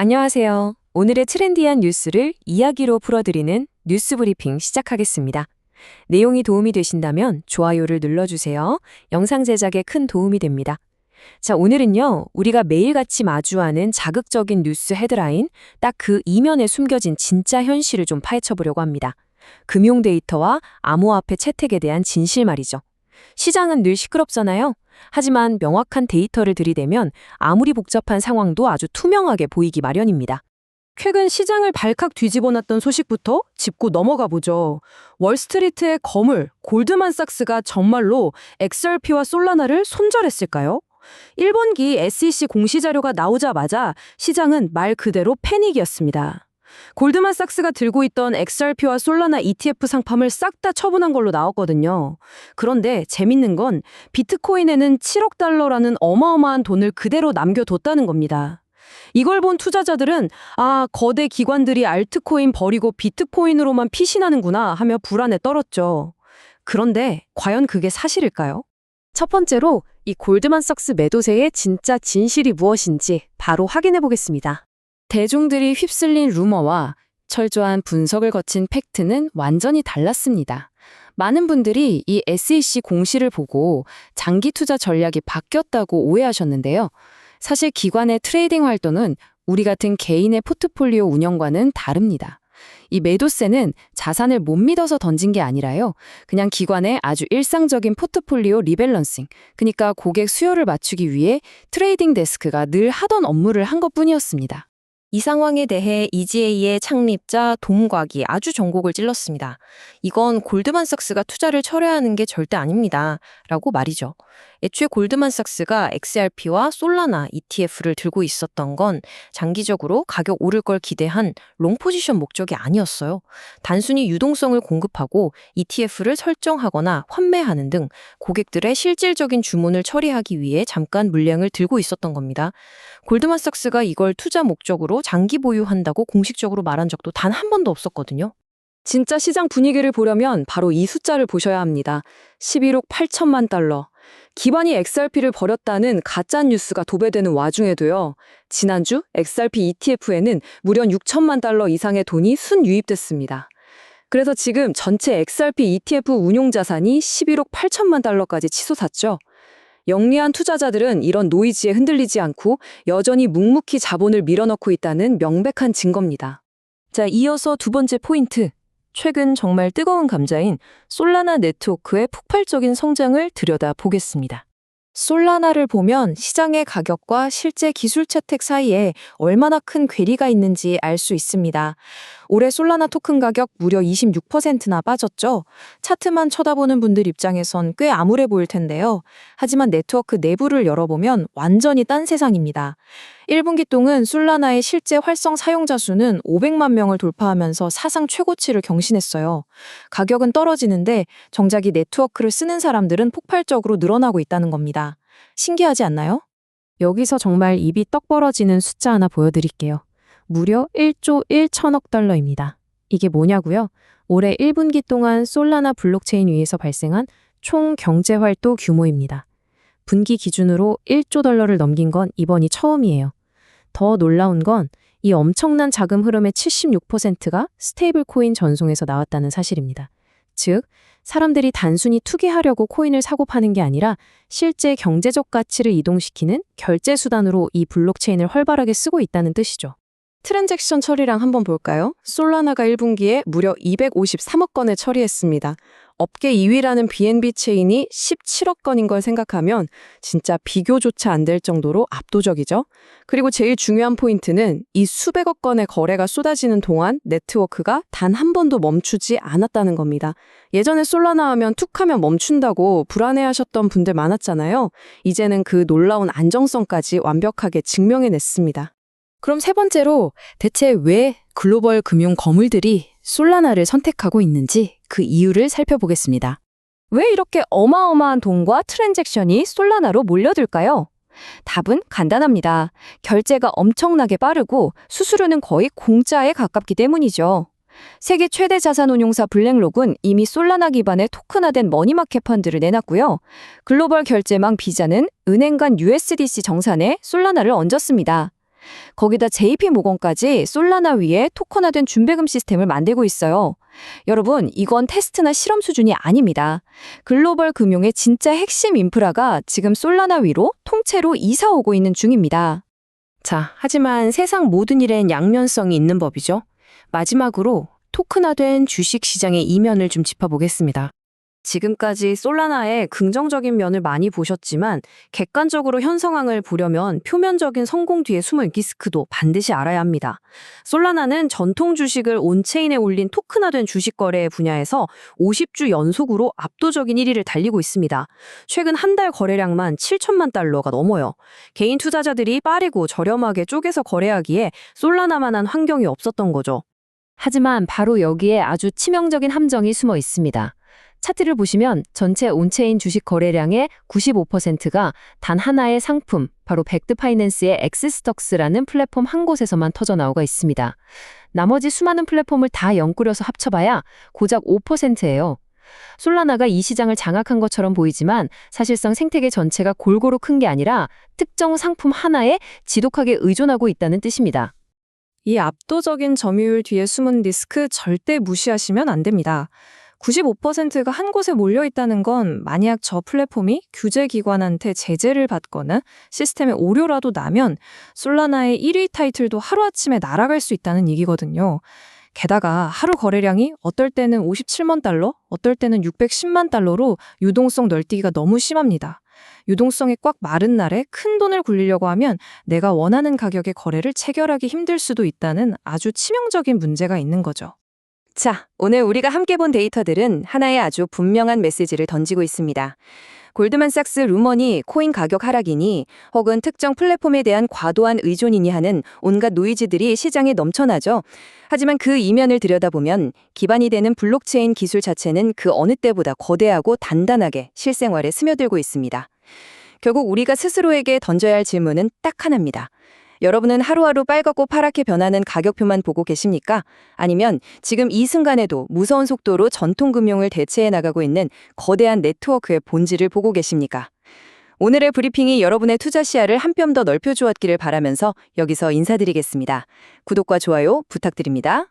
안녕하세요. 오늘의 트렌디한 뉴스를 이야기로 풀어드리는 뉴스 브리핑 시작하겠습니다. 내용이 도움이 되신다면 좋아요를 눌러주세요. 영상 제작에 큰 도움이 됩니다. 자, 오늘은요, 우리가 매일같이 마주하는 자극적인 뉴스 헤드라인, 딱 그 이면에 숨겨진 진짜 현실을 좀 파헤쳐보려고 합니다. 금융 데이터와 암호화폐 채택에 대한 진실 말이죠. 시장은 늘 시끄럽잖아요. 하지만 명확한 데이터를 들이대면 아무리 복잡한 상황도 아주 투명하게 보이기 마련입니다. 최근 시장을 발칵 뒤집어놨던 소식부터 짚고 넘어가 보죠. 월스트리트의 거물, 골드만삭스가 정말로 XRP와 솔라나를 손절했을까요? 1분기 SEC 공시자료가 나오자마자 시장은 말 그대로 패닉이었습니다. 골드만삭스가 들고 있던 XRP와 솔라나 ETF 상품을 싹 다 처분한 걸로 나왔거든요. 그런데 재밌는 건 비트코인에는 7억 달러라는 어마어마한 돈을 그대로 남겨뒀다는 겁니다. 이걸 본 투자자들은 거대 기관들이 알트코인 버리고 비트코인으로만 피신하는구나 하며 불안에 떨었죠. 그런데 과연 그게 사실일까요? 첫 번째로 이 골드만삭스 매도세의 진짜 진실이 무엇인지 바로 확인해 보겠습니다. 대중들이 휩쓸린 루머와 철저한 분석을 거친 팩트는 완전히 달랐습니다. 많은 분들이 이 SEC 공시를 보고 장기 투자 전략이 바뀌었다고 오해하셨는데요. 사실 기관의 트레이딩 활동은 우리 같은 개인의 포트폴리오 운영과는 다릅니다. 이 매도세는 자산을 못 믿어서 던진 게 아니라요. 그냥 기관의 아주 일상적인 포트폴리오 리밸런싱, 그러니까 고객 수요를 맞추기 위해 트레이딩 데스크가 늘 하던 업무를 한 것뿐이었습니다. 이 상황에 대해 EGA의 창립자 돔곽이 아주 전곡을 찔렀습니다. 이건 골드만삭스가 투자를 철회하는 게 절대 아닙니다. 라고 말이죠. 애초에 골드만삭스가 XRP와 솔라나 ETF를 들고 있었던 건 장기적으로 가격 오를 걸 기대한 롱포지션 목적이 아니었어요. 단순히 유동성을 공급하고 ETF를 설정하거나 환매하는 등 고객들의 실질적인 주문을 처리하기 위해 잠깐 물량을 들고 있었던 겁니다. 골드만삭스가 이걸 투자 목적으로 장기 보유한다고 공식적으로 말한 적도 단 한 번도 없었거든요. 진짜 시장 분위기를 보려면 바로 이 숫자를 보셔야 합니다. 11억 8천만 달러. 기관이 XRP를 버렸다는 가짜 뉴스가 도배되는 와중에도요. 지난주 XRP ETF에는 무려 6천만 달러 이상의 돈이 순유입됐습니다. 그래서 지금 전체 XRP ETF 운용 자산이 11억 8천만 달러까지 치솟았죠. 영리한 투자자들은 이런 노이즈에 흔들리지 않고 여전히 묵묵히 자본을 밀어넣고 있다는 명백한 증거입니다. 자, 이어서 두 번째 포인트. 최근 정말 뜨거운 감자인 솔라나 네트워크의 폭발적인 성장을 들여다보겠습니다. 솔라나를 보면 시장의 가격과 실제 기술 채택 사이에 얼마나 큰 괴리가 있는지 알 수 있습니다. 올해 솔라나 토큰 가격 무려 26%나 빠졌죠. 차트만 쳐다보는 분들 입장에선 꽤 암울해 보일 텐데요. 하지만 네트워크 내부를 열어보면 완전히 딴 세상입니다. 1분기 동안 솔라나의 실제 활성 사용자 수는 500만 명을 돌파하면서 사상 최고치를 경신했어요. 가격은 떨어지는데 정작 이 네트워크를 쓰는 사람들은 폭발적으로 늘어나고 있다는 겁니다. 신기하지 않나요? 여기서 정말 입이 떡 벌어지는 숫자 하나 보여드릴게요. 무려 1조 1천억 달러입니다. 이게 뭐냐고요? 올해 1분기 동안 솔라나 블록체인 위에서 발생한 총 경제활동 규모입니다. 분기 기준으로 1조 달러를 넘긴 건 이번이 처음이에요. 더 놀라운 건 이 엄청난 자금 흐름의 76%가 스테이블 코인 전송에서 나왔다는 사실입니다. 즉, 사람들이 단순히 투기하려고 코인을 사고 파는 게 아니라 실제 경제적 가치를 이동시키는 결제 수단으로 이 블록체인을 활발하게 쓰고 있다는 뜻이죠. 트랜잭션 처리량 한번 볼까요? 솔라나가 1분기에 무려 253억 건을 처리했습니다. 업계 2위라는 BNB 체인이 17억 건인 걸 생각하면 진짜 비교조차 안 될 정도로 압도적이죠. 그리고 제일 중요한 포인트는 이 수백억 건의 거래가 쏟아지는 동안 네트워크가 단 한 번도 멈추지 않았다는 겁니다. 예전에 솔라나 하면 툭하면 멈춘다고 불안해하셨던 분들 많았잖아요. 이제는 그 놀라운 안정성까지 완벽하게 증명해냈습니다. 그럼 세 번째로 대체 왜 글로벌 금융 거물들이 솔라나를 선택하고 있는지 그 이유를 살펴보겠습니다. 왜 이렇게 어마어마한 돈과 트랜잭션이 솔라나로 몰려들까요? 답은 간단합니다. 결제가 엄청나게 빠르고 수수료는 거의 공짜에 가깝기 때문이죠. 세계 최대 자산 운용사 블랙록은 이미 솔라나 기반의 토큰화된 머니마켓 펀드를 내놨고요. 글로벌 결제망 비자는 은행 간 USDC 정산에 솔라나를 얹었습니다. 거기다 JP모건까지 솔라나 위에 토큰화된 준배금 시스템을 만들고 있어요. 여러분, 이건 테스트나 실험 수준이 아닙니다. 글로벌 금융의 진짜 핵심 인프라가 지금 솔라나 위로 통째로 이사 오고 있는 중입니다. 자, 하지만 세상 모든 일엔 양면성이 있는 법이죠. 마지막으로 토큰화된 주식 시장의 이면을 좀 짚어보겠습니다. 지금까지 솔라나의 긍정적인 면을 많이 보셨지만 객관적으로 현 상황을 보려면 표면적인 성공 뒤에 숨은 리스크도 반드시 알아야 합니다. 솔라나는 전통 주식을 온체인에 올린 토큰화된 주식 거래 분야에서 50주 연속으로 압도적인 1위를 달리고 있습니다. 최근 한 달 거래량만 7천만 달러가 넘어요. 개인 투자자들이 빠르고 저렴하게 쪼개서 거래하기에 솔라나만한 환경이 없었던 거죠. 하지만 바로 여기에 아주 치명적인 함정이 숨어 있습니다. 차트를 보시면 전체 온체인 주식 거래량의 95%가 단 하나의 상품, 바로 팩트 파이낸스의 엑스스톡스라는 플랫폼 한 곳에서만 터져나오고 있습니다. 나머지 수많은 플랫폼을 다 엮으려서 합쳐봐야 고작 5%예요. 솔라나가 이 시장을 장악한 것처럼 보이지만 사실상 생태계 전체가 골고루 큰 게 아니라 특정 상품 하나에 지독하게 의존하고 있다는 뜻입니다. 이 압도적인 점유율 뒤에 숨은 리스크 절대 무시하시면 안 됩니다. 95%가 한 곳에 몰려 있다는 건 만약 저 플랫폼이 규제기관한테 제재를 받거나 시스템에 오류라도 나면 솔라나의 1위 타이틀도 하루아침에 날아갈 수 있다는 얘기거든요. 게다가 하루 거래량이 어떨 때는 57만 달러, 어떨 때는 610만 달러로 유동성 널뛰기가 너무 심합니다. 유동성이 꽉 마른 날에 큰 돈을 굴리려고 하면 내가 원하는 가격의 거래를 체결하기 힘들 수도 있다는 아주 치명적인 문제가 있는 거죠. 자, 오늘 우리가 함께 본 데이터들은 하나의 아주 분명한 메시지를 던지고 있습니다. 골드만삭스 루머니 코인 가격 하락이니 혹은 특정 플랫폼에 대한 과도한 의존이니 하는 온갖 노이즈들이 시장에 넘쳐나죠. 하지만 그 이면을 들여다보면 기반이 되는 블록체인 기술 자체는 그 어느 때보다 거대하고 단단하게 실생활에 스며들고 있습니다. 결국 우리가 스스로에게 던져야 할 질문은 딱 하나입니다. 여러분은 하루하루 빨갛고 파랗게 변하는 가격표만 보고 계십니까? 아니면 지금 이 순간에도 무서운 속도로 전통금융을 대체해 나가고 있는 거대한 네트워크의 본질을 보고 계십니까? 오늘의 브리핑이 여러분의 투자 시야를 한 뼘 더 넓혀주었기를 바라면서 여기서 인사드리겠습니다. 구독과 좋아요 부탁드립니다.